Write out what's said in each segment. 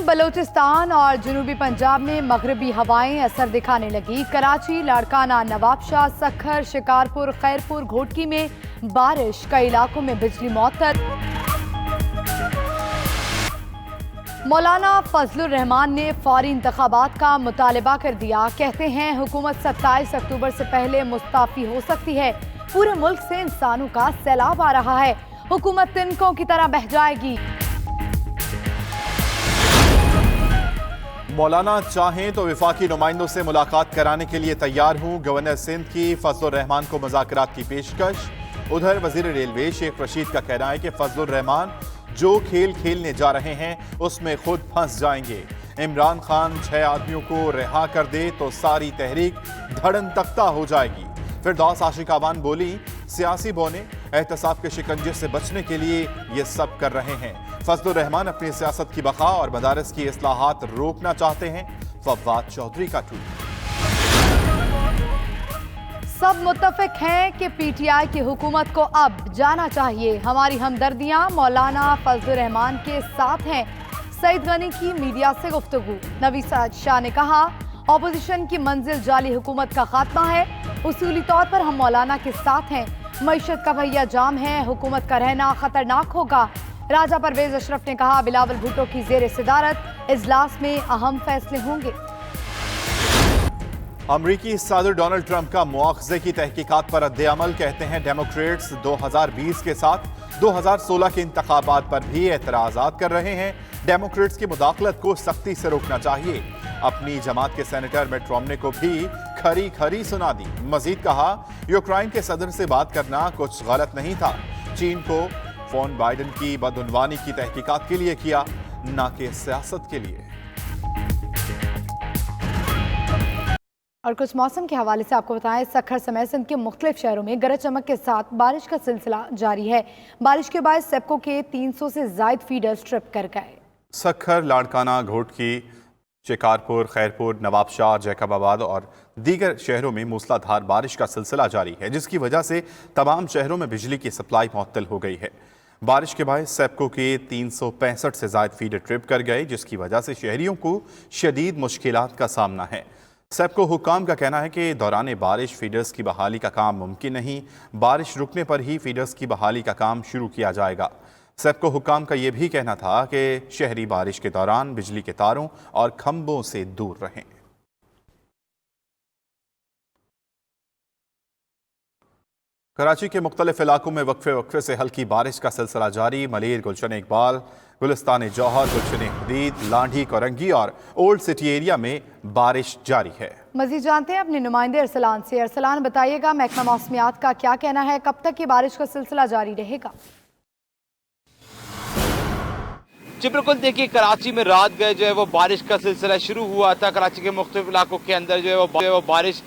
بلوچستان اور جنوبی پنجاب میں مغربی ہوائیں اثر دکھانے لگی۔ کراچی، لاڑکانہ، نوابشاہ، سکھر، شکارپور، خیرپور، گھوٹکی میں بارش، کئی علاقوں میں بجلی معطل۔ مولانا فضل الرحمان نے فوری انتخابات کا مطالبہ کر دیا۔ کہتے ہیں حکومت 27 اکتوبر سے پہلے مستعفی ہو سکتی ہے۔ پورے ملک سے انسانوں کا سیلاب آ رہا ہے، حکومت تنکوں کی طرح بہہ جائے گی۔ مولانا چاہیں تو وفاقی نمائندوں سے ملاقات کرانے کے لیے تیار ہوں، گورنر سندھ کی فضل الرحمان کو مذاکرات کی پیشکش۔ ادھر وزیر ریلوے شیخ رشید کا کہنا ہے کہ فضل الرحمان جو کھیل کھیلنے جا رہے ہیں اس میں خود پھنس جائیں گے۔ عمران خان 6 آدمیوں کو رہا کر دے تو ساری تحریک دھڑن تختہ ہو جائے گی۔ فردوس عاشق آوان بولی، سیاسی بونے احتساب کے شکنجے سے بچنے کے لیے یہ سب کر رہے ہیں۔ فضل الرحمان اپنی سیاست کی بقا اور مدارس کی اصلاحات روکنا چاہتے ہیں۔ فواد چودھری کا ٹویٹ۔ سب متفق ہیں کہ پی ٹی آئی کی حکومت کو اب جانا چاہیے، ہماری ہمدردیاں مولانا فضل الرحمان کے ساتھ ہیں۔ سعید غنی کی میڈیا سے گفتگو۔ نوید شاہ نے کہا، اپوزیشن کی منزل جعلی حکومت کا خاتمہ ہے، اصولی طور پر ہم مولانا کے ساتھ ہیں۔ معیشت کا پہیہ جام ہے، حکومت کا رہنا خطرناک ہوگا۔ راجہ پرویز اشرف نے کہا، بلاول بھٹو کی زیر صدارت اجلاس میں اہم فیصلے ہوں گے۔ امریکی صدر ڈونلڈ ٹرمپ کا مواخذے کی تحقیقات پر رد عمل۔ کہتے ہیں ڈیموکریٹس 2020 کے ساتھ 2016 کے انتخابات پر بھی اعتراضات کر رہے ہیں۔ ڈیموکریٹس کی مداخلت کو سختی سے روکنا چاہیے۔ اپنی جماعت کے سینیٹر مٹ رومنی کو بھی کھری کھری سنا دی۔ مزید کہا، یوکرائن کے صدر سے بات کرنا کچھ غلط نہیں تھا۔ چین کو فون بائیڈن کی بدعنوانی کی تحقیقات کے لیے کیا، نہ کہ سیاست کے لیے۔ اور کچھ موسم کے حوالے سے آپ کو بتائیں، سکھر سمیت سندھ کے مختلف شہروں میں گرج چمک کے ساتھ بارش کا سلسلہ جاری ہے۔ بارش کے باعث سیپکو کے 300 سے زائد فیڈرز ٹرپ کر گئے۔ سکھر، لاڑکانہ، گھوٹکی، شکارپور، خیرپور، نوابشاہ، جیکب آباد اور دیگر شہروں میں موسلا دھار بارش کا سلسلہ جاری ہے، جس کی وجہ سے تمام شہروں میں بجلی کی سپلائی معطل ہو گئی ہے۔ بارش کے باعث سیپکو کے 365 سے زائد فیڈر ٹرپ کر گئے، جس کی وجہ سے شہریوں کو شدید مشکلات کا سامنا ہے۔ سیپکو حکام کا کہنا ہے کہ دوران بارش فیڈرز کی بحالی کا کام ممکن نہیں، بارش رکنے پر ہی فیڈرز کی بحالی کا کام شروع کیا جائے گا۔ سیپکو حکام کا یہ بھی کہنا تھا کہ شہری بارش کے دوران بجلی کے تاروں اور کھمبوں سے دور رہیں۔ کراچی کے مختلف علاقوں میں وقفے سے ہلکی بارش کا سلسلہ جاری۔ ملیر، گلشن اقبال، گلستان جوہر، گلشن حدید، لانڈھی، کورنگی اور اولڈ سٹی ایریا میں بارش جاری ہے۔ مزید جانتے ہیں اپنے نمائندے ارسلان سے۔ ارسلان، بتائیے گا محکمہ موسمیات کا کیا کہنا ہے، کب تک یہ بارش کا سلسلہ جاری رہے گا؟ جی بالکل، دیکھیے کراچی میں رات گئے جو ہے وہ بارش کا سلسلہ شروع ہوا تھا۔ کراچی کے مختلف علاقوں کے اندر جو ہے وہ بارش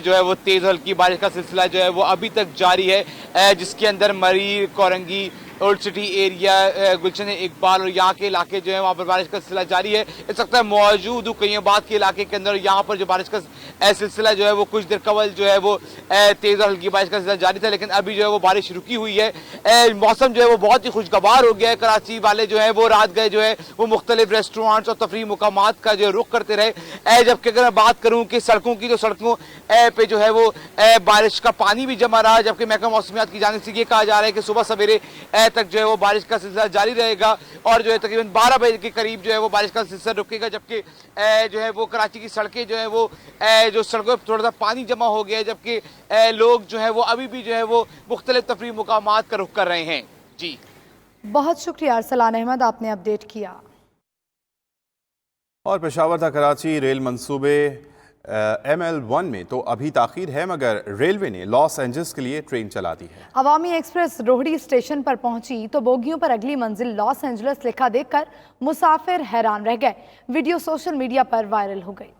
جو ہے وہ تیز ہلکی بارش کا سلسلہ جو ہے وہ ابھی تک جاری ہے، جس کے اندر مریر، Korangi, old city area, Gulshan Iqbal اور یہاں کے علاقے جو ہیں وہاں پر بارش کا سلسلہ جاری ہے۔ اس وقت موجود ہوں کئی آباد کے علاقے کے اندر، یہاں پر جو بارش کا سلسلہ جو ہے وہ کچھ دیر قبل جو ہے وہ تیز اور ہلکی بارش کا سلسلہ جاری تھا، لیکن ابھی جو ہے وہ بارش رکی ہوئی ہے۔ موسم جو ہے وہ بہت ہی خوشگوار ہو گیا ہے۔ کراچی والے جو ہے وہ رات گئے جو ہے وہ مختلف ریسٹورانٹس اور تفریح مقامات کا جو ہے رخ کرتے رہے، جبکہ اگر میں بات کروں کہ سڑکوں کی، تو سڑکوں پہ جو ہے وہ بارش کا پانی بھی جمع رہا، جبکہ محکمہ موسمیات کی جانب سے یہ کہا جا رہا ہے کہ صبح سویرے تک جو ہے وہ بارش کا سلسلہ جاری رہے گا اور جو ہے تقریباً 12 بجے کے قریب جو ہے وہ بارش کا سلسلہ رکے گا، جبکہ جو ہے وہ کراچی کی سڑکیں جو ہے وہ جو سڑکوں پہ تھوڑا سا پانی جمع ہو گیا ہے، جبکہ لوگ جو ہے وہ ابھی بھی جو ہے وہ مختلف تفریح مقامات کا رخ کر رہے ہیں۔ جی بہت شکریہ ارسلان احمد، آپ نے اپڈیٹ کیا۔ اور پشاور تھا کراچی ریل منصوبے ML1 میں تو ابھی تاخیر ہے، مگر ریلوے نے لاس اینجلس کے لیے ٹرین چلا دی ہے۔ عوامی ایکسپریس روہڑی اسٹیشن پر پہنچی تو بوگیوں پر اگلی منزل لاس اینجلس لکھا دیکھ کر مسافر حیران رہ گئے۔ ویڈیو سوشل میڈیا پر وائرل ہو گئی۔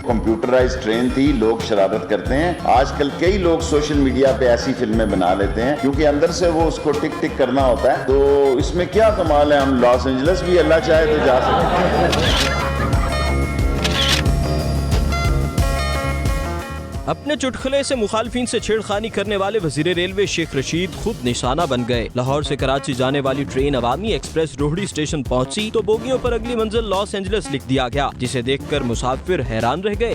کمپیوٹرائز ٹرین تھی، لوگ شرارت کرتے ہیں۔ آج کل کئی لوگ سوشل میڈیا پہ ایسی فلمیں بنا لیتے ہیں کیونکہ اندر سے وہ اس کو ٹک ٹک کرنا ہوتا ہے، تو اس میں کیا کمال ہے، ہم لاس اینجلس بھی اللہ چاہے تو جا سکتے ہیں۔ اپنے چٹخلے سے مخالفین سے چھیڑخانی کرنے والے وزیر ریلوے شیخ رشید خود نشانہ بن گئے۔ لاہور سے کراچی جانے والی ٹرین عوامی ایکسپریس روہڑی اسٹیشن پہنچی تو بوگیوں پر اگلی منزل لاس اینجلس لکھ دیا گیا، جسے دیکھ کر مسافر حیران رہ گئے۔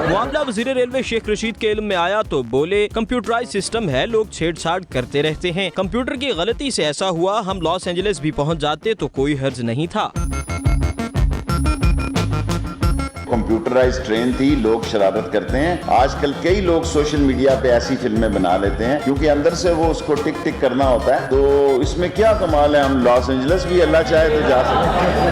معاملہ وزیر ریلوے شیخ رشید کے علم میں آیا تو بولے، کمپیوٹرائز سسٹم ہے، لوگ چھیڑ چھاڑ کرتے رہتے ہیں، کمپیوٹر کی غلطی سے ایسا ہوا، ہم لاس اینجلس بھی پہنچ جاتے تو کوئی حرج نہیں تھا۔ کمپیوٹرائز ٹرین تھی، لوگ شرارت کرتے ہیں۔ آج کل کئی لوگ سوشل میڈیا پہ ایسی فلمیں بنا لیتے ہیں کیونکہ اندر سے وہ اس کو ٹک ٹک کرنا ہوتا ہے، تو اس میں کیا کمال ہے، ہم لاس اینجلس بھی اللہ چاہے تو جا سکتے ہیں۔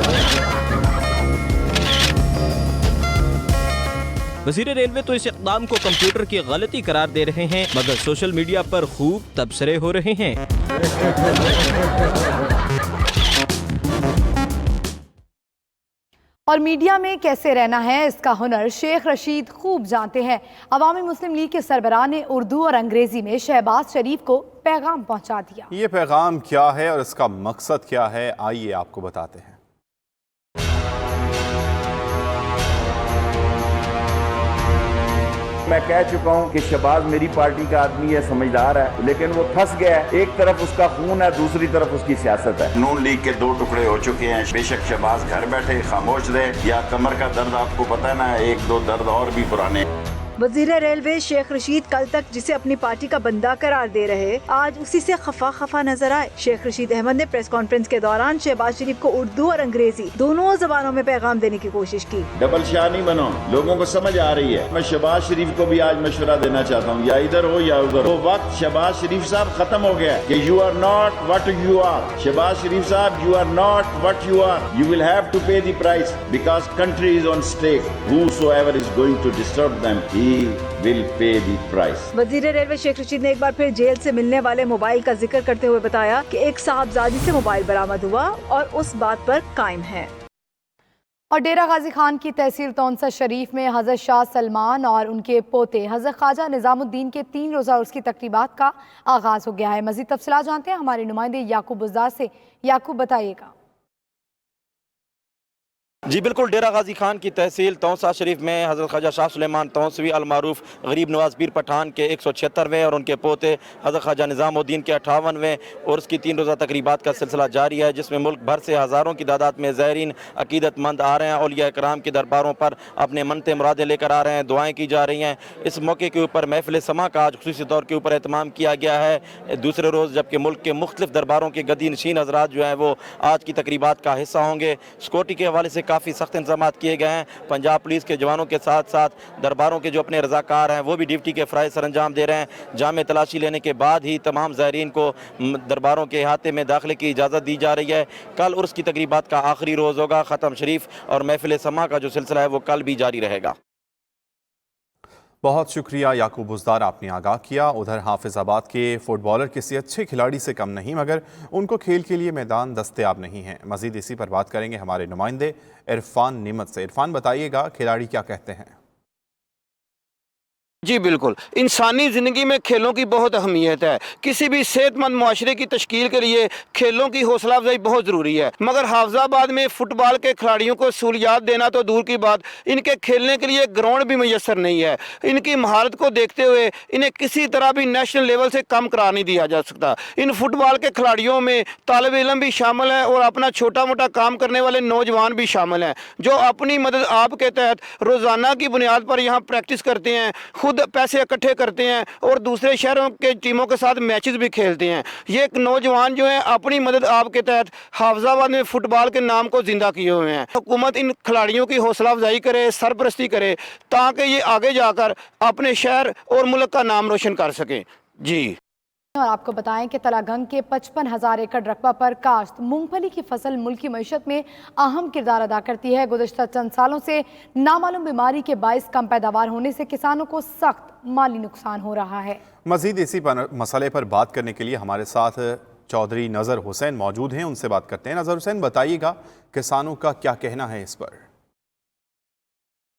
وزیر ریلوے تو اس اقدام کو کمپیوٹر کی غلطی قرار دے رہے ہیں، مگر سوشل میڈیا پر خوب تبصرے ہو رہے ہیں۔ اور میڈیا میں کیسے رہنا ہے اس کا ہنر شیخ رشید خوب جانتے ہیں۔ عوامی مسلم لیگ کے سربراہ نے اردو اور انگریزی میں شہباز شریف کو پیغام پہنچا دیا۔ یہ پیغام کیا ہے اور اس کا مقصد کیا ہے، آئیے آپ کو بتاتے ہیں۔ میں کہہ چکا ہوں کہ شہباز میری پارٹی کا آدمی ہے، سمجھدار ہے، لیکن وہ پھنس گیا ہے۔ ایک طرف اس کا خون ہے، دوسری طرف اس کی سیاست ہے۔ نون لیگ کے دو ٹکڑے ہو چکے ہیں، بے شک شہباز گھر بیٹھے خاموش رہے، یا کمر کا درد آپ کو پتہ ہے نا، ایک دو درد اور بھی پرانے۔ وزیر ریلوے شیخ رشید کل تک جسے اپنی پارٹی کا بندہ قرار دے رہے، آج اسی سے خفا نظر آئے۔ شیخ رشید احمد نے پریس کانفرنس کے دوران شہباز شریف کو اردو اور انگریزی دونوں زبانوں میں پیغام دینے کی کوشش کی۔ ڈبل شاہ نہیں بنو، لوگوں کو سمجھ آ رہی ہے۔ میں شہباز شریف کو بھی آج مشورہ دینا چاہتا ہوں، یا ادھر ہو یا ادھر ہو، وقت شہباز شریف صاحب ختم ہو گیا کہ you are not what you are. Shahbaz Sharif صاحب، you are not what you are, you will have to pay the price because country is on stake, whosoever is going to disturb them, he will pay the price۔ وزیر railway Sheikh Rashid نے ایک بار پھر jail سے ملنے والے mobile کا ذکر کرتے ہوئے بتایا کہ ایک صاحبزادی سے موبائل برآمد ہوا اور اس بات پر قائم ہے۔ اور ڈیرہ غازی خان کی تحصیل تونسا شریف میں حضرت شاہ سلمان اور ان کے پوتے حضرت خواجہ نظام الدین کے 3 روزہ عرس کی تقریبات کا آغاز ہو گیا ہے۔ مزید تفصیلات جانتے ہیں ہمارے نمائندے یعقوب بزدار سے۔ یعقوب بتائیے گا۔ جی بالکل، ڈیرہ غازی خان کی تحصیل تونسا شریف میں حضرت خواجہ شاہ سلیمان تونسوی المعروف غریب نواز پیر پٹھان کے 176ویں اور ان کے پوتے حضرت خواجہ نظام الدین کے 58ویں عرس کی 3 روزہ تقریبات کا سلسلہ جاری ہے، جس میں ملک بھر سے ہزاروں کی تعداد میں زائرین عقیدت مند آ رہے ہیں، اولیاء کرام کے درباروں پر اپنے منتیں مرادیں لے کر آ رہے ہیں، دعائیں کی جا رہی ہیں۔ اس موقع کے اوپر محفل سما کا آج خصوصی طور کے اوپر اہتمام کیا گیا ہے دوسرے روز، جبکہ ملک کے مختلف درباروں کے گدی نشین حضرات جو ہیں وہ آج کی تقریبات کا حصہ ہوں گے۔ سیکورٹی کے حوالے سے کافی سخت انتظامات کیے گئے ہیں۔ پنجاب پولیس کے جوانوں کے ساتھ ساتھ درباروں کے جو اپنے رضاکار ہیں وہ بھی ڈیوٹی کے فرائض سر انجام دے رہے ہیں۔ جامع تلاشی لینے کے بعد ہی تمام زائرین کو درباروں کے احاطے میں داخلے کی اجازت دی جا رہی ہے۔ کل عرس کی تقریبات کا آخری روز ہوگا، ختم شریف اور محفل سما کا جو سلسلہ ہے وہ کل بھی جاری رہے گا۔ بہت شکریہ یعقوب بزدار، آپ نے آگاہ کیا۔ ادھر حافظ آباد کے فٹ بالر کسی اچھے کھلاڑی سے کم نہیں، مگر ان کو کھیل کے لیے میدان دستیاب نہیں ہے۔ مزید اسی پر بات کریں گے ہمارے نمائندے عرفان نعمت سے۔ عرفان بتائیے گا، کھلاڑی کیا کہتے ہیں؟ جی بالکل، انسانی زندگی میں کھیلوں کی بہت اہمیت ہے۔ کسی بھی صحت مند معاشرے کی تشکیل کے لیے کھیلوں کی حوصلہ افزائی بہت ضروری ہے، مگر حافظ آباد میں فٹ بال کے کھلاڑیوں کو سہولیات دینا تو دور کی بات، ان کے کھیلنے کے لیے گراؤنڈ بھی میسر نہیں ہے۔ ان کی مہارت کو دیکھتے ہوئے انہیں کسی طرح بھی نیشنل لیول سے کم قرار نہیں دیا جا سکتا۔ ان فٹ بال کے کھلاڑیوں میں طالب علم بھی شامل ہیں اور اپنا چھوٹا موٹا کام کرنے والے نوجوان بھی شامل ہیں، جو اپنی مدد آپ کے تحت روزانہ کی بنیاد پر یہاں پریکٹس کرتے ہیں، خود پیسے اکٹھے کرتے ہیں اور دوسرے شہروں کے ٹیموں کے ساتھ میچز بھی کھیلتے ہیں۔ یہ ایک نوجوان جو ہیں اپنی مدد آپ کے تحت حافظ آباد میں فٹ بال کے نام کو زندہ کیے ہوئے ہیں۔ حکومت ان کھلاڑیوں کی حوصلہ افزائی کرے، سرپرستی کرے، تاکہ یہ آگے جا کر اپنے شہر اور ملک کا نام روشن کر سکیں۔ جی اور آپ کو بتائیں کہ تلا گنگ کے 55,000 ایکڑ رقبہ پر کاشت مونگ پھلی کی فصل ملکی معیشت میں اہم کردار ادا کرتی ہے۔ گزشتہ چند سالوں سے نامعلوم بیماری کے باعث کم پیداوار ہونے سے کسانوں کو سخت مالی نقصان ہو رہا ہے۔ مزید اسی مسئلے پر بات کرنے کے لیے ہمارے ساتھ چودھری نظر حسین موجود ہیں، ان سے بات کرتے ہیں۔ نظر حسین، بتائیے گا کسانوں کا کیا کہنا ہے اس پر؟